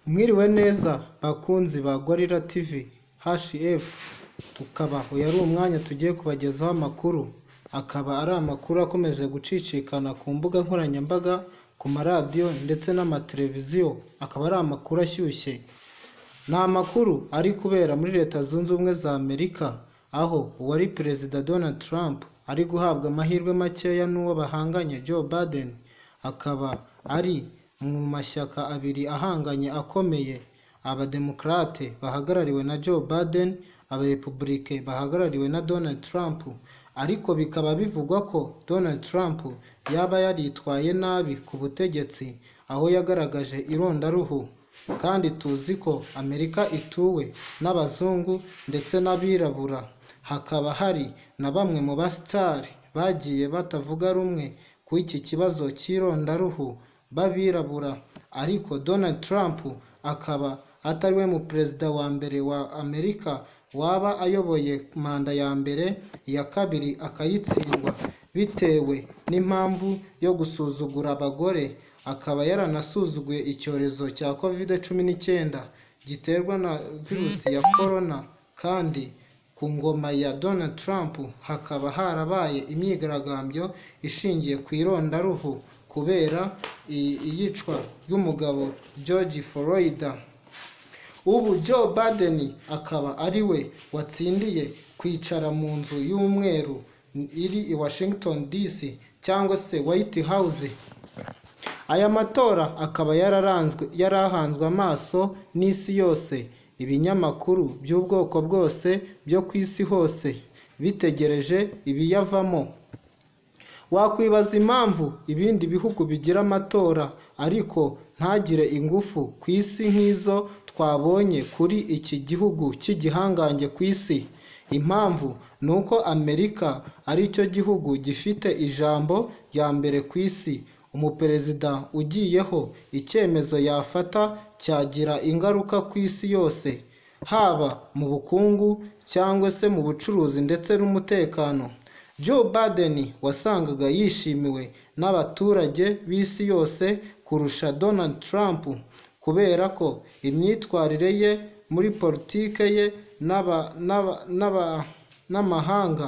Mwiriwe neza bakunzi ba Gorilla TV HF, tukaba uyu ari umwanya tugiye kubagezaho amakuru, akaba ari amakuru akomeje gucicikana ku mbuga nkoranyambaga, ku maradiyo ndetse n'amateleviziyo, akaba ari amakuru ashyushye. Ni amakuru ari kubera muri Leta Zunze Ubumwe za Amerika, aho uwari Perezida Donald Trump ari guhabwa amahirwe makeya n'uwo bahanganye Joe Biden, akaba ari mu mashyaka abiri ahanganye akomeye, abademokrate bahagarariwe na Joe Biden, abarepublike bahagarariwe na Donald Trump. Ariko bikaba bivugwa ko Donald Trump yaba yaritwaye nabi ku butegetsi, aho yagaragaje irondaruhu, kandi tuzi ko Amerika ituwe n'abazungu ndetse n'abirabura. Hakaba hari na bamwe mu basitari bagiye batavuga rumwe ku iki kibazo cy'irondaruhu b'abirabura, ariko Donald Trump akaba atari we mu perezida wa mbere wa Amerika waba ayoboye manda ya mbere, iya kabiri akayitsindwa bitewe n'impamvu yo gusuzugura abagore. Akaba yaranasuzuguye icyorezo cya COVID-19 giterwa na virusi ya corona, kandi ku ngoma ya Donald Trump hakaba harabaye imyigaragambyo ishingiye ku irondaruhu kubera iyicwa ry'umugabo George Floyd. Ubu Joe Biden akaba ari we watsindiye kwicara mu nzu y'umweru iri i Washington DC, cyangwa se White House. Aya matora akaba yarahanzwe amaso n'isi yose, ibinyamakuru by'ubwoko bwose byo ku isi hose bitegereje ibiyavamo. Wakwibaza impamvu ibindi bihugu bigira amatora ariko ntagire ingufu ku isi nk'izo twabonye kuri iki gihugu cy'igihangange ku isi. Impamvu ni uko Amerika ari cyo gihugu gifite ijambo ya mbere ku isi. Umuperezida ugiyeho, icyemezo yafata cyagira ingaruka ku isi yose, haba mu bukungu cyangwa se mu bucuruzi ndetse n'umutekano. Joe Biden wasangaga yishimiwe n'abaturage b'isi yose kurusha Donald Trump, kubera ko imyitwarire ye muri politike ye n'amahanga.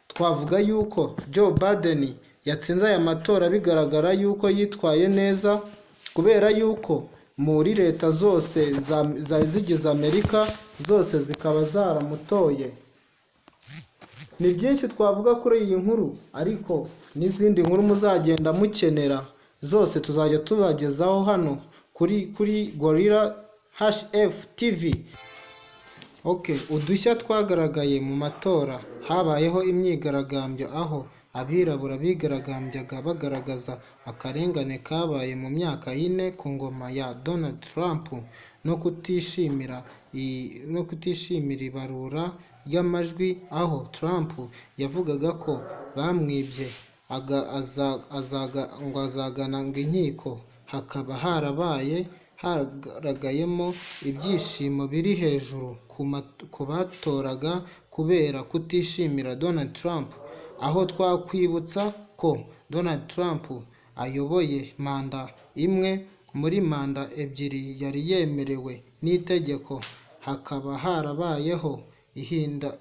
Twavuga yuko Joe Biden yatsinze aya matora bigaragara yuko yitwaye neza, kubera yuko muri leta zose zigize Amerika zose zikaba zaramutoye. Ni byinshi twavuga kuri iyi nkuru, ariko n'izindi nkuru muzagenda mukenera zose tuzajya tubagezaho hano kuri Gorilla HF TV. Udushya twagaragaye mu matora. Habayeho imyigaragambyo aho abirabura bigaragambyaga bagaragaza akarengane kabaye mu myaka y'ine ku ngoma ya Donald Trump, no kutishimira ibarura ry'amajwi, aho Trump yavugaga ko bamwibye ngo azagana inkiko. Hakaba hagaragayemo ibyishimo biri hejuru ku batoraga kubera kutishimira Donald Trump, aho twakwibutsa ko Donald Trump ayoboye manda imwe muri manda ebyiri yari yemerewe n'itegeko. Hakaba harabayeho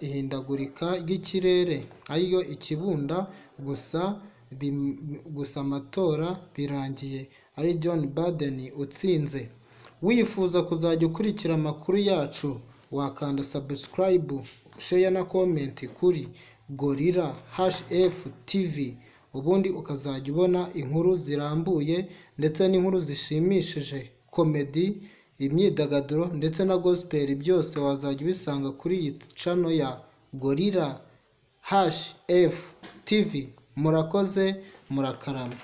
ihindagurika ry'ikirere, ariyo ikibunda, gusa amatora birangiye ari Joe Biden utsinze. Wifuza kuzajya ukurikira amakuru yacu, wakanda subscribe, share na comment kuri Gorilla HF TV, ubundi ukazajya ubona inkuru zirambuye ndetse n'inkuru zishimishije, komedi, imyidagaduro ndetse na gospel. Byose wazajya ubisanga kuri iyi channel ya Gorilla HF TV. Murakoze, murakarama.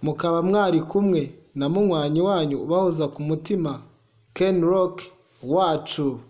Mukaba mwari kumwe na munywanyi wanyu ubahoza ku mutima, Ken Rock wacu.